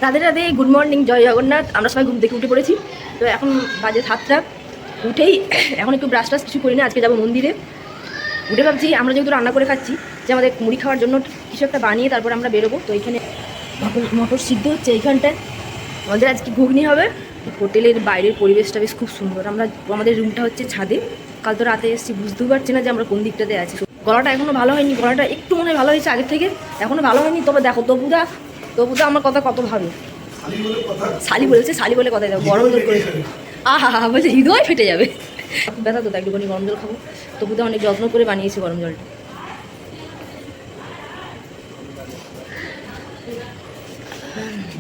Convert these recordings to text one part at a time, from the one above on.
Radhe Radhe, good morning, জয় জগন্নাথ। আমরা সবাই ঘুম থেকে উঠে পড়েছি। তো এখন বাজে 7টা। উঠেই এখন একটু ব্রাশ টাশ কিছু করি না, আজকে যাবো মন্দিরে। উঠে ভাবছি আমরা যেহেতু রান্না করে খাচ্ছি, যে আমাদের মুড়ি খাওয়ার জন্য কিছু একটা বানিয়ে তারপর আমরা বেরোবো। তো এইখানে মটর সিদ্ধ হচ্ছে, এইখানটায় আমাদের আজকে ঘুগনি হবে। হোটেলের বাইরের পরিবেশটা বেশ খুব সুন্দর। আমাদের রুমটা হচ্ছে ছাদে। কাল তো রাতে এসেছি, বুঝতেও পারছি না যে আমরা কোন দিকটাতে আছি। গলাটা এখনও ভালো হয়নি, গলাটা একটু মনে হয় ভালো হয়েছে আগের থেকে, এখনও ভালো হয়নি। তবে দেখো তবুদা আমার কথা কত ভাবে। শালি বলেছে, শালি বলে কথাই যাবে, গরম জল করে আহা হা বলছে হৃদয় ফেটে যাবে। ব্যথা তো একটুখানি গরম জল খাবো। তবুদা অনেক যত্ন করে বানিয়েছে গরম জলটা।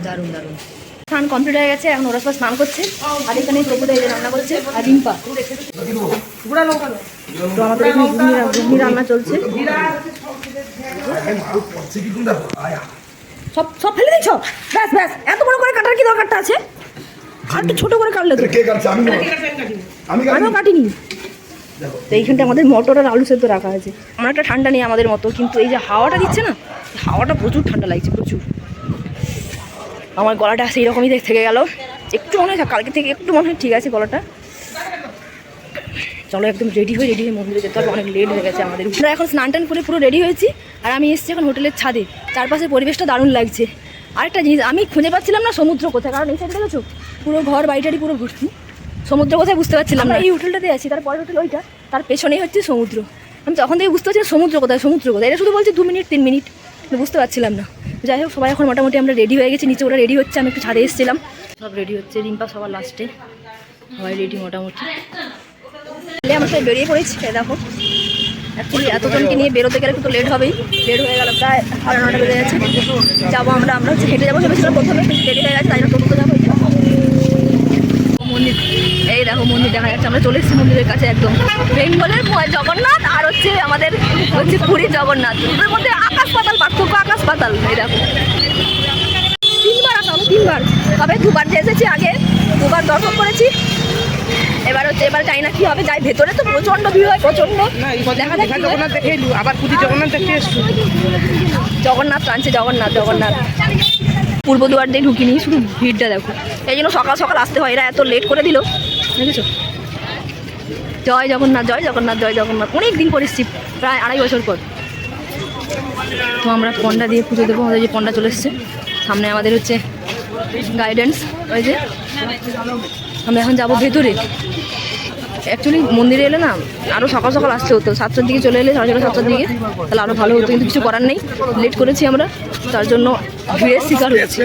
দারুণ দারুণ। স্নান কমপ্লিট হয়ে গেছে, এখন ওরা সব স্নান করছে। আর এখানে তবুদা এই রান্না করছে, আর রিম্পা। তো আমাদের এখানে ঘুগনি রান্না চলছে। সব সব ফেলে দিচ্ছ? ব্যাস ব্যাস, এত বড় করে কাটার কি দরকারটা আছে? আর একটু ছোট করে কাটলে তো। আমিও কাটিনি। তো এইখানটা আমাদের মটর আর আলু সেদ্ধ রাখা আছে। আমার একটা ঠান্ডা নেই আমাদের মতো, কিন্তু এই যে হাওয়াটা দিচ্ছে না, হাওয়াটা প্রচুর ঠান্ডা লাগছে, প্রচুর। আমার গলাটা সেই রকমই থেকে গেল, একটু মনে হয় কালকে থেকে একটু মনে হয় ঠিক আছে গলাটা। চলো একদম রেডি হয়ে মন্দিরে যেতে হবে, অনেক লেট হয়ে গেছে আমাদের। আমরা এখন স্নান টান করে পুরো রেডি হয়েছি, আর আমি এসেছি এখন হোটেলের ছাদে। চারপাশের পরিবেশটা দারুণ লাগছে। আরেকটা জিনিস আমি খুঁজে পাচ্ছিলাম না, সমুদ্র কোথায়। কারণ এই সাইডে দেখেছো পুরো ঘর বাড়িটারি পুরো ভর্তি, সমুদ্র কোথায় বুঝতে পারছিলাম না। এই হোটেলটাতে আছি, তারপরে হোটেল ওইটা, তার পেছনেই হচ্ছে সমুদ্র। আমি তখন থেকে বুঝতে পারছি সমুদ্র কোথায়। এটা শুধু বলছি 2 মিনিট 3 মিনিট, বুঝতে পারছিলাম না। যাই হোক, সবাই এখন মোটামুটি আমরা রেডি হয়ে গেছি। নিচে ওরা রেডি হচ্ছে, আমি একটু ছাদে এসেছিলাম। সব রেডি হচ্ছে, রিম্পা সবার লাস্টে, সবাই রেডি মোটামুটি। আমরা সবাই বেরিয়ে পড়েছি। দেখো অ্যাকচুয়ালি এতজনকে নিয়ে বেরোতে গেলে একটু লেট হবেই। লেট হয়ে গেল, প্রায় 9:30 বেজে গেছে। যাবো আমরা হচ্ছে হেঁটে যাবো ভেবেছিলাম প্রথমে, কিন্তু দেরি হয়ে গেছে, তাই না টোটোতে যাবো। মন্দির, এই দেখো মন্দির দেখা যাচ্ছে। আমরা চলে এসেছি মন্দিরের কাছে, একদম বেঙ্গলের জগন্নাথ আর আমাদের পুরীর জগন্নাথ, দুটোর মধ্যে আকাশ পাতাল পার্থক্য, আকাশ পাতাল। এই দেখো 3বার আসা হলো, 3বার। তবে 2বার এসেছি, আগে 2বার দর্শন করেছি। এবার যাই না কি হবে, যাই ভেতরে তো প্রচন্ড ভিড় হয়, প্রচন্ড। জগন্নাথ দেখে এলু, আবার পুরী জগন্নাথ দেখতে এসছো? জগন্নাথ টানছে, জগন্নাথ। পূর্ব দুয়ার দিয়ে ঢুকিনি, শুধু ভিড়টা দেখো। এই জন্য সকাল সকাল আসতে হয়, এরা এত লেট করে দিল, দেখেছো। জয় জগন্নাথ, জয় জগন্নাথ, জয় জগন্নাথ। অনেক দিন পর এসেছি, প্রায় 2.5 বছর পর। তো আমরা পন্ডা দিয়ে পুজো দেবো। আমাদের যে পন্ডা চলে এসছে সামনে, আমাদের হচ্ছে গাইডেন্স। ওই যে আমরা এখন যাবো ভেতরে। অ্যাকচুয়ালি মন্দিরে এলে না আরও সকাল সকাল আসতে হতো, 7টার দিকে চলে এলে, 7টার দিকে, তাহলে আরও ভালো হতো। কিন্তু কিছু করার নেই, লেট করেছি আমরা, তার জন্য ভিড়ের শিকার হচ্ছে।